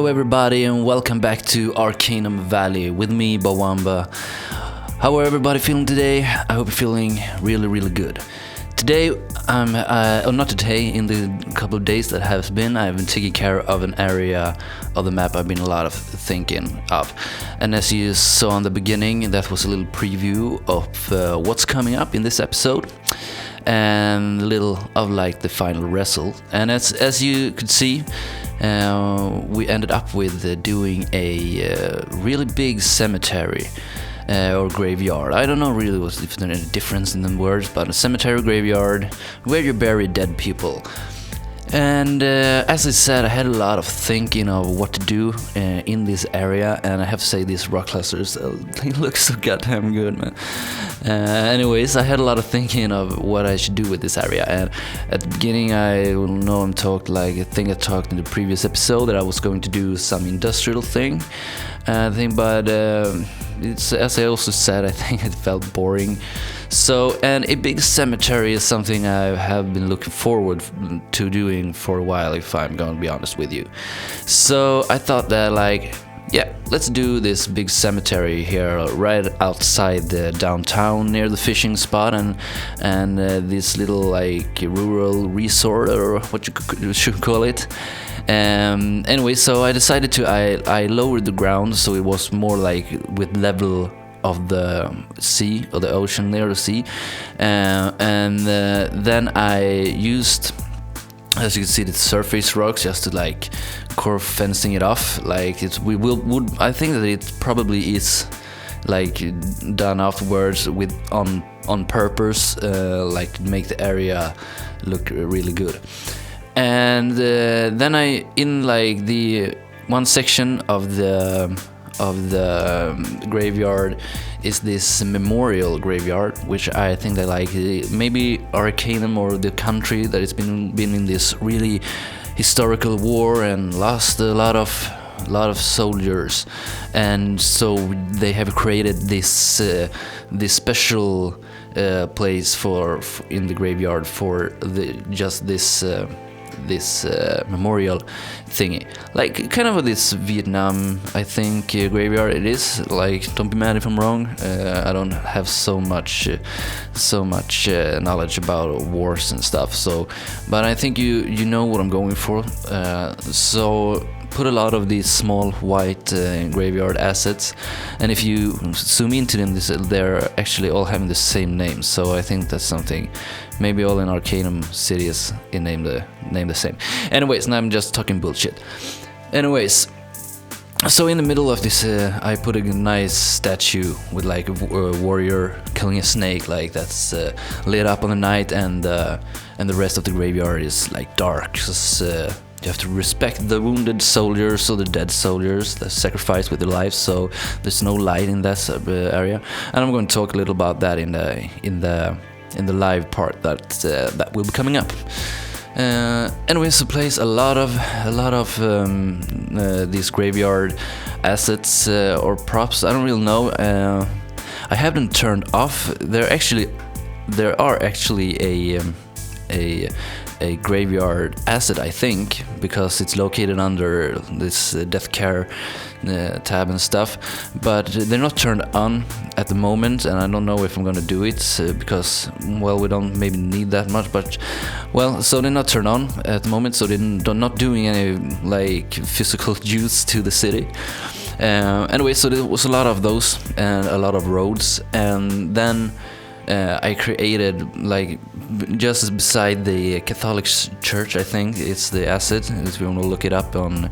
Hello everybody and welcome back to Arcanam Valley with me, Bawambaa. How are everybody feeling today? I hope you're feeling really good. Today, not today, in the couple of days that have been, I've been taking care of an area of the map I've been a lot of thinking of. And as you saw in the beginning, that was a little preview of what's coming up in this episode. And a little of like the final wrestle. And as you could see, we ended up with doing a really big cemetery or graveyard. I don't know really if there's any difference in the words, but a cemetery graveyard where you bury dead people. And as I said, I had a lot of thinking of what to do in this area, and I have to say these rock clusters, they look so goddamn good, man. Anyways, I had a lot of thinking of what I should do with this area, and at the beginning I talked in the previous episode that I was going to do some industrial thing, but it's, as I also said, I think it felt boring. So, and a big cemetery is something I have been looking forward to doing for a while, if I'm gonna be honest with you. So I thought that let's do this big cemetery here right outside the downtown near the fishing spot and this little rural resort, or what you should call it. Anyway, so I decided I lowered the ground so it was more like with level of the sea, or the ocean near the sea, and then I used, as you can see, the surface rocks just to curve fencing it off. I think that it probably is done afterwards with on purpose, make the area look really good. And then I the one section of the graveyard is this memorial graveyard, which I think that maybe Arcanam or the country that it's been in this really historical war and lost a lot of soldiers, and so they have created this special place for in the graveyard for this memorial thingy, kind of this Vietnam, I think, graveyard. It is don't be mad if I'm wrong. I don't have so much knowledge about wars and stuff. So, but I think you know what I'm going for. So put a lot of these small white graveyard assets, and if you zoom into them, they're actually all having the same name. So I think that's something. Maybe all in Arcanum cities name the same. Anyways, now I'm just talking bullshit. Anyways, so in the middle of this, I put a nice statue with a warrior killing a snake, that's lit up on the night, and the rest of the graveyard is dark. Because, you have to respect the wounded soldiers or the dead soldiers that sacrificed with their lives. So there's no light in that area, and I'm going to talk a little about that in the live part that will be coming up. Anyways, to place a lot of these graveyard assets or props. I don't really know. I have them turned off. There are actually a graveyard asset, I think, because it's located under this death care tab and stuff, but they're not turned on at the moment, and I don't know if I'm gonna do it because, well, we don't maybe need that much, but well, so they're not turned on at the moment, so they're not doing any physical use to the city. Anyway, so there was a lot of those and a lot of roads, and then I created just beside the Catholic church. I think it's the asset. If you want to look it up on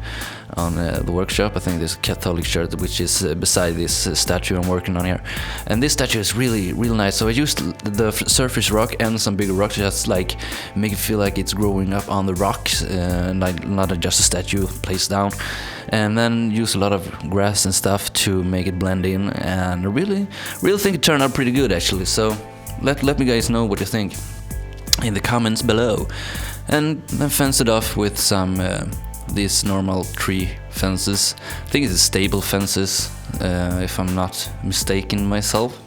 the workshop, I think there's a Catholic church which is beside this statue I'm working on here. And this statue is really nice. So I used the surface rock and some bigger rocks, just make it feel like it's growing up on the rocks, not just a statue placed down. And then use a lot of grass and stuff to make it blend in, and I really think it turned out pretty good actually. So let me guys know what you think in the comments below. And then fence it off with some these normal tree fences. I think it's stable fences, if I'm not mistaken myself.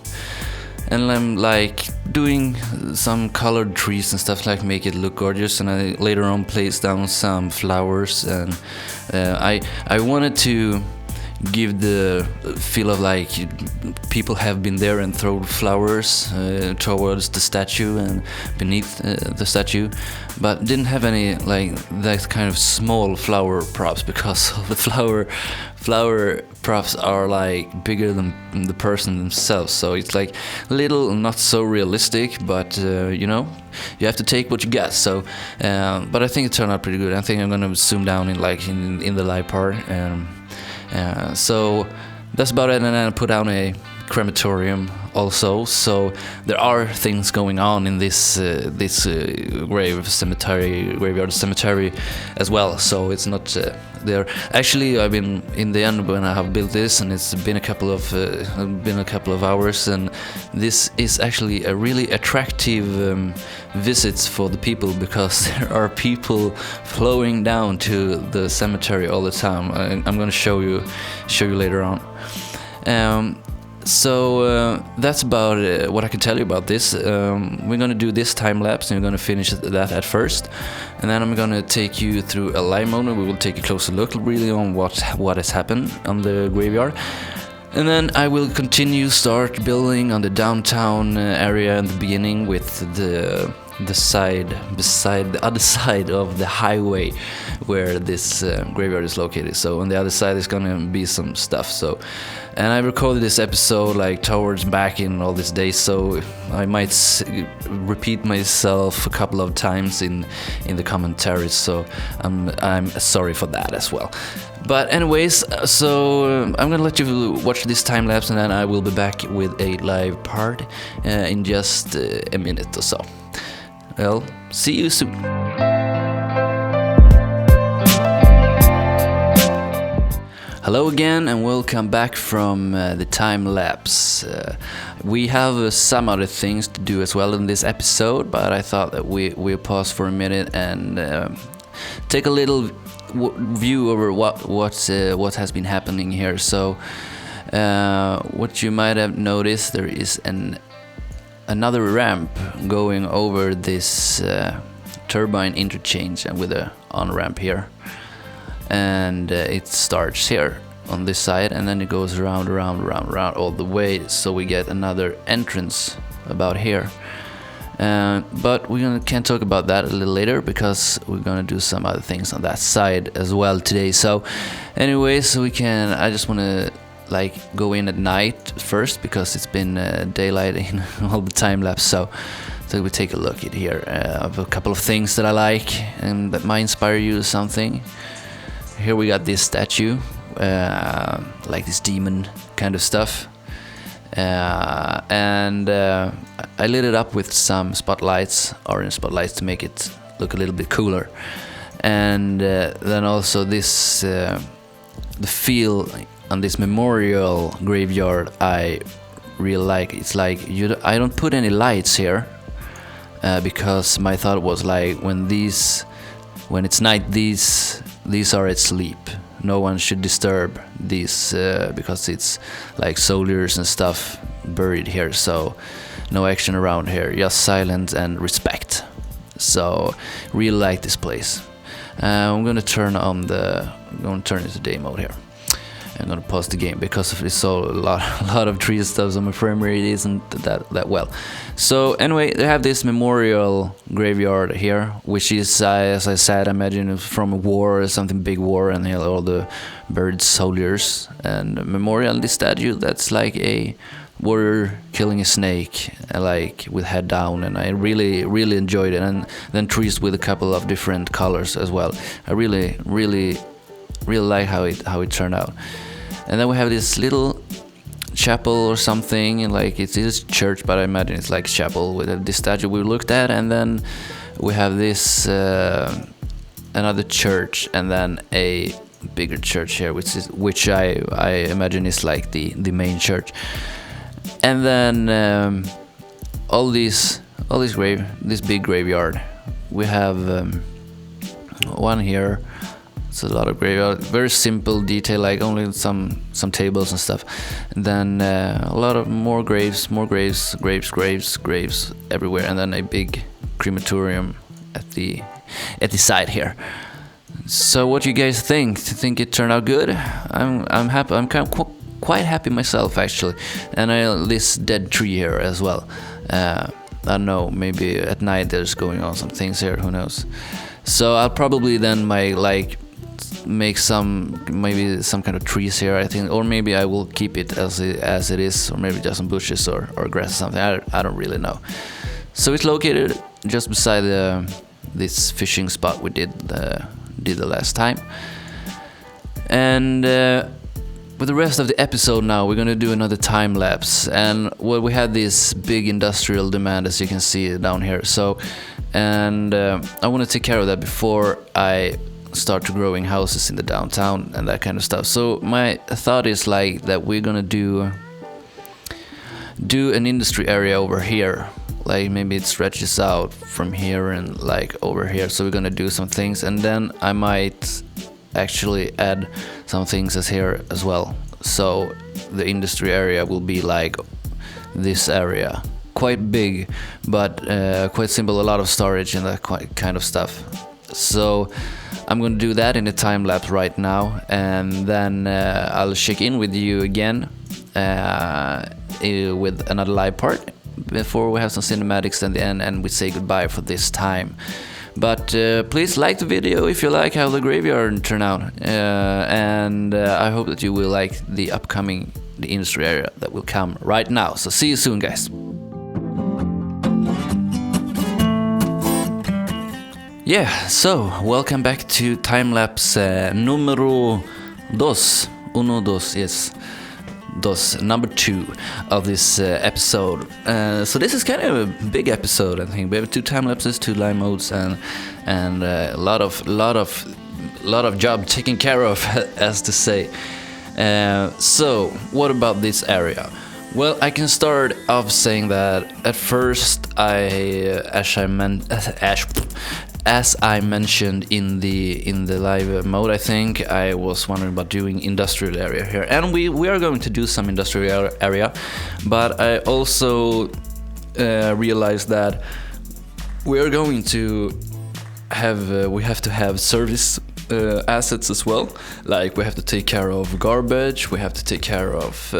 and I'm like doing some colored trees and stuff, like make it look gorgeous. And I later on placed down some flowers, and I wanted to give the feel of like people have been there and thrown flowers towards the statue and beneath the statue, but didn't have any like that kind of small flower props, because the flower props are like bigger than the person themselves, so it's like little, not so realistic, but you know, you have to take what you get. So but I think it turned out pretty good. I think I'm gonna zoom down in like in the live part. So that's about it, and then I put down a crematorium also. So there are things going on in this graveyard cemetery as well. So it's not there. Actually, I've been in the end when I have built this, and it's been a couple of hours, and this is actually a really attractive visits for the people, because there are people flowing down to the cemetery all the time. I'm going to show you later on. So that's about what I can tell you about this. We're going to do this time lapse, and we're going to finish that at first, and then I'm going to take you through a live mode, and we will take a closer look really on what has happened on the graveyard. And then I will start building on the downtown area in the beginning, with the other side of the highway where this graveyard is located. So on the other side is gonna be some stuff. So, and I recorded this episode like towards back in all these days, so I might repeat myself a couple of times in the commentaries. So I'm sorry for that as well. But anyways, so I'm gonna let you watch this time lapse, and then I will be back with a live part in just a minute or so. Well, see you soon. Hello again, and welcome back from the time lapse. We have some other things to do as well in this episode, but I thought that we'll pause for a minute and take a little view over what has been happening here. So what you might have noticed, there is another ramp going over this turbine interchange, and with a on-ramp here, and it starts here on this side, and then it goes around all the way, so we get another entrance about here. But we can't talk about that a little later, because we're gonna do some other things on that side as well today. So anyways, I just want to like go in at night first, because it's been daylight in all the time lapse. So we take a look at here. I have a couple of things that I like and that might inspire you to something. Here we got this statue, like this demon kind of stuff. And I lit it up with some orange spotlights, to make it look a little bit cooler. And then also this, the feel on this memorial graveyard I really like. It's like I don't put any lights here, because my thought was like, when it's night, these are at sleep. No one should disturb these, because it's like soldiers and stuff buried here, so no action around here, just silence and respect. So really like this place. I'm gonna turn it to day mode here. I'm gonna pause the game, because if it's a lot of tree stuff, so my frame rate isn't that well. So anyway, they have this memorial graveyard here, which is, as I said, I imagine from a war or something, big war, and all the buried soldiers. And memorial, this statue, that's like a warrior killing a snake, like with head down, and I really enjoyed it. And then trees with a couple of different colors as well. I really like how it turned out. And then we have this little chapel or something, and like it is church, but I imagine it's like chapel with this statue we looked at. And then we have this another church, and then a bigger church here, which I imagine is like the main church. And then this big graveyard. We have one here. It's a lot of graveyard, very simple detail, like only some tables and stuff. And then a lot of more graves everywhere, and then a big crematorium at the side here. So what do you guys think? Do you think it turned out good? I'm happy. I'm quite happy myself, actually. And this dead tree here as well. I don't know, maybe at night there's going on some things here, who knows. So I'll probably then make some kind of trees here, I think, or maybe I will keep it as it is, or maybe just some bushes or grass or something. I don't really know. So it's located just beside this fishing spot we did the last time. And with the rest of the episode now, we're gonna do another time lapse. And we had this big industrial demand, as you can see down here. So, and I want to take care of that before I start to growing houses in the downtown and that kind of stuff. So my thought is like that we're gonna do an industry area over here. Like maybe it stretches out from here and like over here. So we're gonna do some things, and then I might actually add some things as here as well. So the industry area will be like this area, quite big, but quite simple, a lot of storage and that kind of stuff. So I'm gonna do that in a time lapse right now, and then I'll check in with you again with another live part before we have some cinematics at the end, and we say goodbye for this time. But please like the video if you like how the graveyard turned out, and I hope that you will like the industry area that will come right now. So see you soon, guys. Yeah, so welcome back to time-lapse numero dos. Uno, dos, yes. Dos, number 2 of this episode. So this is kind of a big episode, I think. We have 2 time lapses, 2 live modes, and a lot of job taken care of, as to say. So what about this area? Well, I can start off saying that at first as I mentioned in the live mode, I think I was wondering about doing industrial area here, and we are going to do some industrial area, but I also realized that we are going to have to have service assets as well. Like we have to take care of garbage, we have to take care of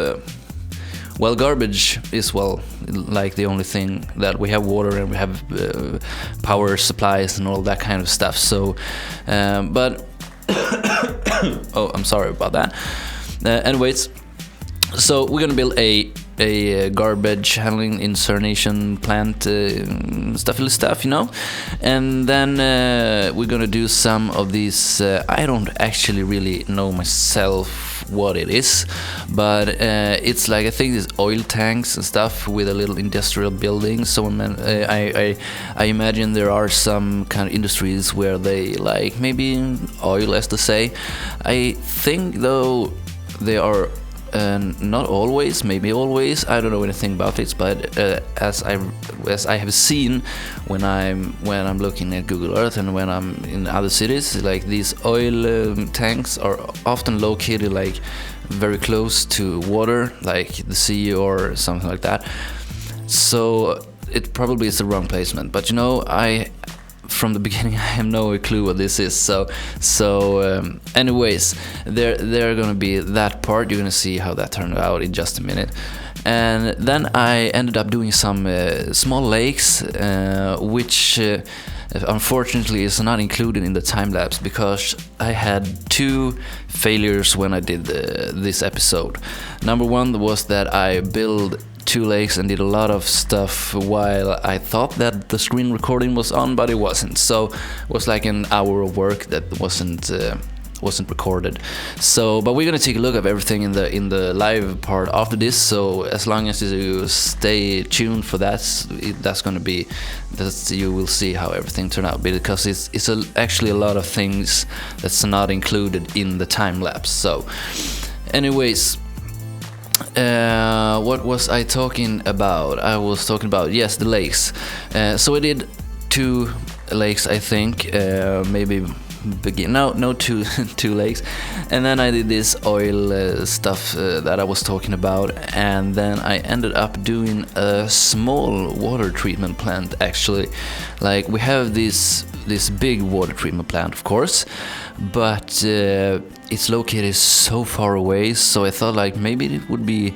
garbage is like the only thing that we have water, and we have power supplies and all that kind of stuff. So, but oh, I'm sorry about that. Anyways, so we're gonna build a garbage handling incineration plant, stuff, you know, and then we're gonna do some of these. I don't actually really know myself what it is, but it's like, I think it's oil tanks and stuff with a little industrial building. So I imagine there are some kind of industries where they like maybe oil, as to say. I think though they are not always, maybe always. I don't know anything about it, but as I have seen when I'm looking at Google Earth and when I'm in other cities, like these oil tanks are often located like very close to water, like the sea or something like that. So it probably is the wrong placement. But you know, from the beginning I have no clue what this is. So anyways, they're gonna be that part. You're gonna see how that turned out in just a minute. And then I ended up doing some small lakes, which unfortunately is not included in the time lapse because I had 2 failures when I did this episode. Number 1 was that I built 2 lakes and did a lot of stuff while I thought that the screen recording was on, but it wasn't. So it was like an hour of work that wasn't recorded. So, but we're gonna take a look at everything in the live part after this. So as long as you stay tuned for that, you will see how everything turned out, because it's actually a lot of things that's not included in the time lapse. So, anyways. What was I talking about? I was talking about, yes, the lakes. So I did 2 lakes, I think, maybe begin. No, two two legs. And then I did this oil stuff that I was talking about, and then I ended up doing a small water treatment plant. Actually, like we have this big water treatment plant, of course, but it's located so far away. So I thought like maybe it would be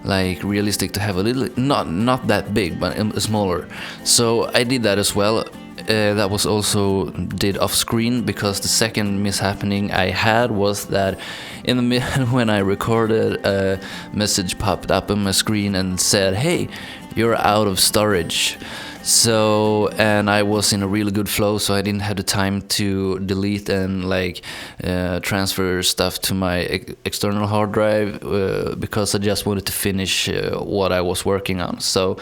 like realistic to have a little, not that big, but smaller. So I did that as well. That was also did off screen, because the second mishappening I had was that in the middle when I recorded, a message popped up on my screen and said, "Hey, you're out of storage." So, and I was in a really good flow, so I didn't have the time to delete and like transfer stuff to my external hard drive, because I just wanted to finish what I was working on. So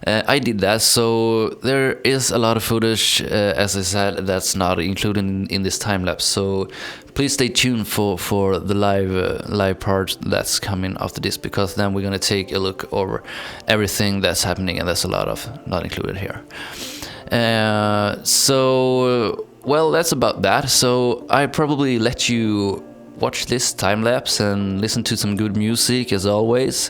I did that. So there is a lot of footage, as I said, that's not included in this time lapse. So please stay tuned for the live part that's coming after this, because then we're gonna take a look over everything that's happening, and there's a lot of not included here. So well, that's about that. So I probably let you watch this time lapse and listen to some good music as always,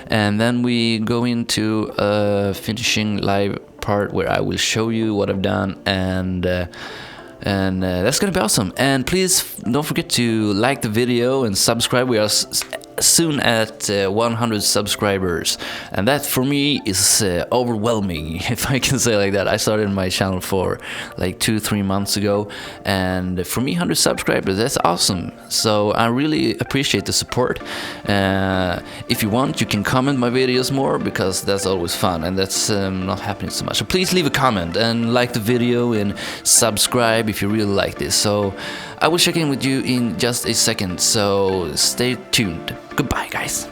and then we go into a finishing live part where I will show you what I've done, and that's gonna be awesome. And please don't forget to like the video and subscribe. We are soon at 100 subscribers, and that for me is overwhelming, if I can say like that. I started my channel for like 2-3 months ago, and for me 100 subscribers, that's awesome. So I really appreciate the support. If you want, you can comment my videos more, because that's always fun, and that's not happening so much. So please leave a comment and like the video and subscribe if you really like this. So I will check in with you in just a second, so stay tuned. Goodbye, guys.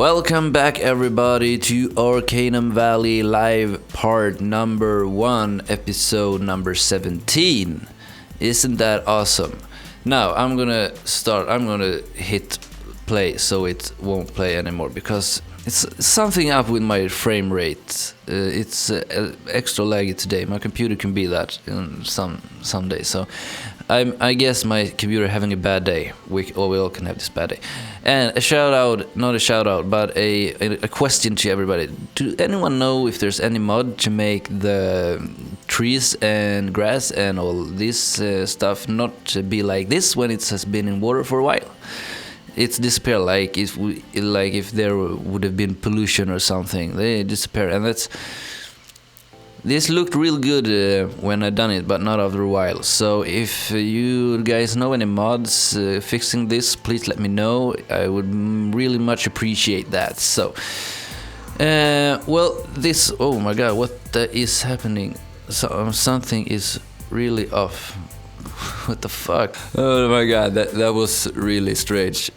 Welcome back, everybody, to Arcanam Valley Live Part number 1, episode number 17. Isn't that awesome? Now I'm gonna hit play so it won't play anymore because it's something up with my frame rate. It's extra laggy today. My computer can be that some days. So I guess my computer having a bad day. We all can have this bad day. And a shout out, not a shout out, but a question to everybody. Do anyone know if there's any mod to make the trees and grass and all this stuff not to be like this when it has been in water for a while? It's disappear, like if there would have been pollution or something, they disappear. And this looked real good when I done it, but not after a while. So if you guys know any mods fixing this, please let me know. I would really much appreciate that. So well, this, oh my god, what is happening? So something is really off. What the fuck? Oh my god, that was really strange.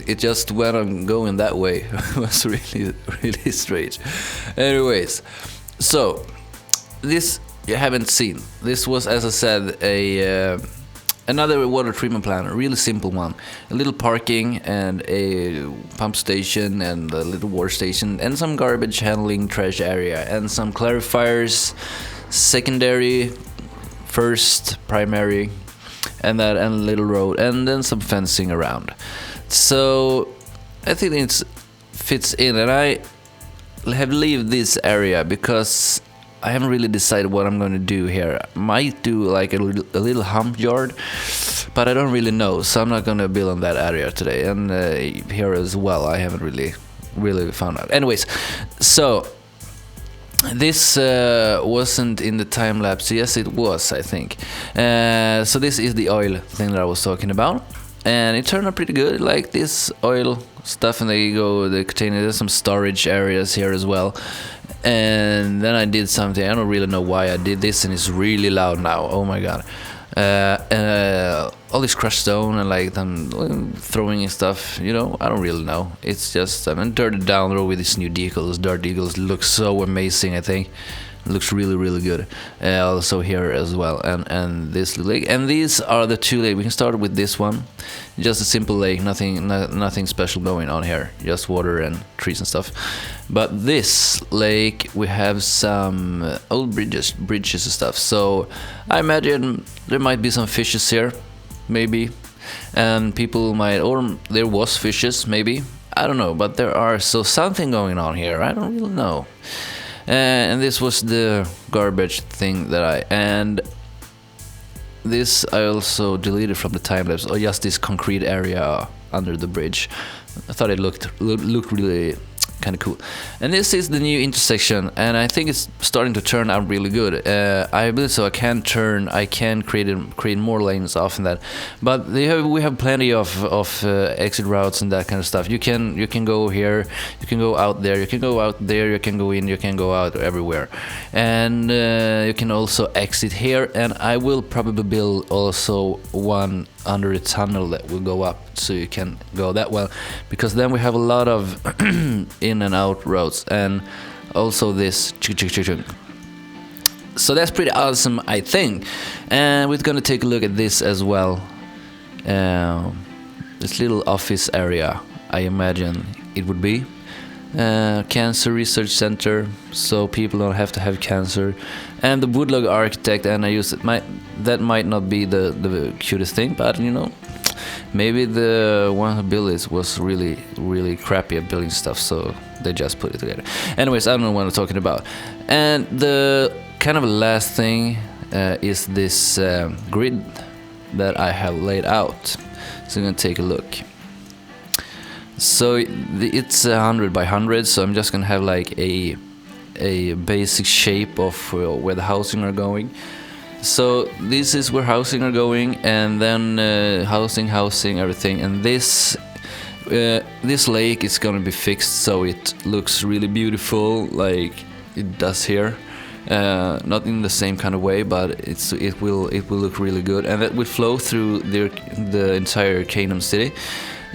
It just went on going that way. It was really strange. Anyways, so this you haven't seen. This was, as I said, another water treatment plant, a really simple one. A little parking and a pump station and a little water station and some garbage handling trash area and some clarifiers, secondary, first, primary, and a little road, and then some fencing around. So I think it fits in, and I have left this area because I haven't really decided what I'm going to do here. I might do like a little hump yard, but I don't really know, so I'm not going to build on that area today. And here as well, I haven't really found out. Anyways, so this wasn't in the time lapse. Yes, it was, I think. So this is the oil thing that I was talking about, and it turned out pretty good. Like this oil stuff, and the container. There's some storage areas here as well. And then I did something. I don't really know why I did this, and it's really loud now. Oh my god. All this crushed stone and like them throwing and stuff, you know, I don't really know. It's just I'm dirted down there with these new decals. Dirt decals look so amazing. I think it looks really good. Also here as well, and this lake, and these are the two lakes. We can start with this one, just a simple lake, nothing special going on here, just water and trees and stuff. But this lake, we have some old bridges and stuff. So I imagine there might be some fishes here, maybe, and people might, or there was fishes, maybe, I don't know. But there are something going on here. I don't really know. And this was the garbage thing and this I also deleted from the time lapse, or just this concrete area under the bridge. I thought it looked really kind of cool. And this is the new intersection, and I think it's starting to turn out really good. I believe so. I can create more lanes off in that, but we have plenty of exit routes and that kind of stuff. You can go here, you can go out there, you can go out there, you can go in, you can go out everywhere, and you can also exit here. And I will probably build also one under a tunnel that will go up, so you can go that well, because then we have a lot of in and out roads, and also this so that's pretty awesome, I think. And we're gonna take a look at this as well. This little office area, I imagine it would be cancer research center, so people don't have to have cancer. And the woodlog architect, and I use it. That might not be the cutest thing, but you know, maybe the one who built it was really crappy at building stuff, so they just put it together. Anyways, I don't know what I'm talking about. And the kind of last thing is this grid that I have laid out. So I'm gonna take a look. So it's 100 by 100, so I'm just gonna have like a basic shape of where the housing are going. So this is where housing are going, and then housing, everything. And this lake is gonna be fixed so it looks really beautiful, like it does here. Not in the same kind of way, but it will look really good, and that will flow through the entire Arcanam city.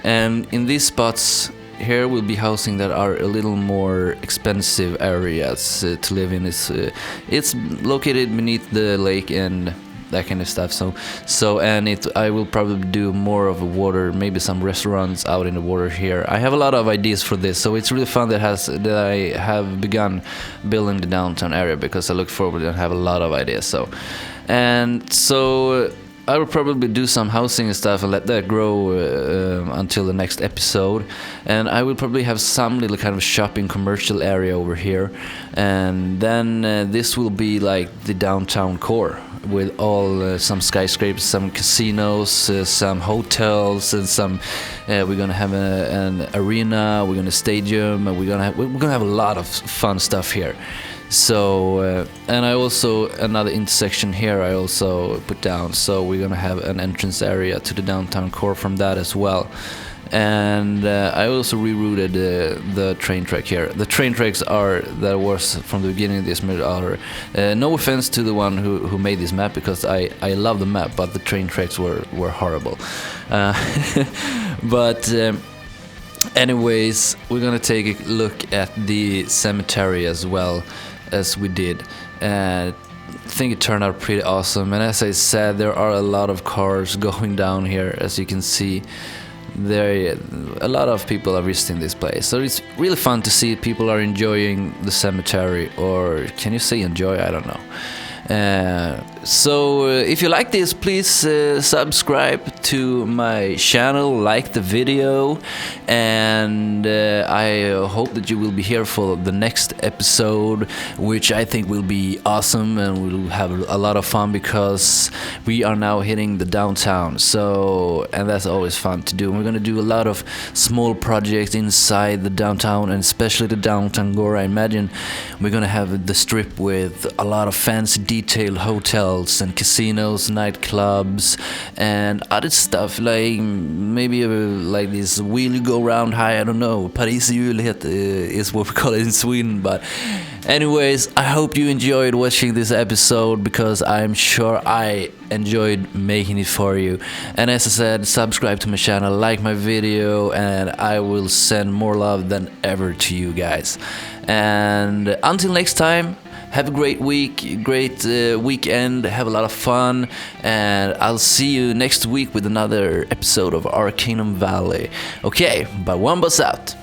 And in these spots here will be housing that are a little more expensive areas to live in. It's located beneath the lake and that kind of stuff. I will probably do more of a water, maybe some restaurants out in the water here. I have a lot of ideas for this, so it's really fun that I have begun building the downtown area, because I look forward and have a lot of ideas. I will probably do some housing and stuff and let that grow until the next episode. And I will probably have some little kind of shopping commercial area over here. And then this will be like the downtown core with all some skyscrapers, some casinos, some hotels, and some. We're gonna have an arena. We're gonna stadium. We're gonna have a lot of fun stuff here. So and I also, another intersection here I also put down, so we're gonna have an entrance area to the downtown core from that as well. And I also rerouted the train track here. The train tracks that was from the beginning of this map are no offense to the one who made this map, because I love the map, but the train tracks were horrible. But anyways, we're gonna take a look at the cemetery as well as we did. I think it turned out pretty awesome, and as I said, there are a lot of cars going down here. As you can see, a lot of people are visiting this place, so it's really fun to see people are enjoying the cemetery, or can you say enjoy? I don't know. So if you like this, please subscribe to my channel, like the video, and I hope that you will be here for the next episode, which I think will be awesome, and we'll have a lot of fun because we are now hitting the downtown. And that's always fun to do. And we're gonna do a lot of small projects inside the downtown, and especially the downtown core. I imagine we're gonna have the strip with a lot of fancy detailed hotels and casinos, nightclubs, and other stuff, like maybe like this wheel you go round high, I don't know, Pariserhjulet is what we call it in Sweden. But anyways, I hope you enjoyed watching this episode, because I'm sure I enjoyed making it for you. And as I said, subscribe to my channel, like my video, and I will send more love than ever to you guys. And until next time, have a great week, great weekend, have a lot of fun, and I'll see you next week with another episode of Arcanam Valley. Okay, Bawambaa out.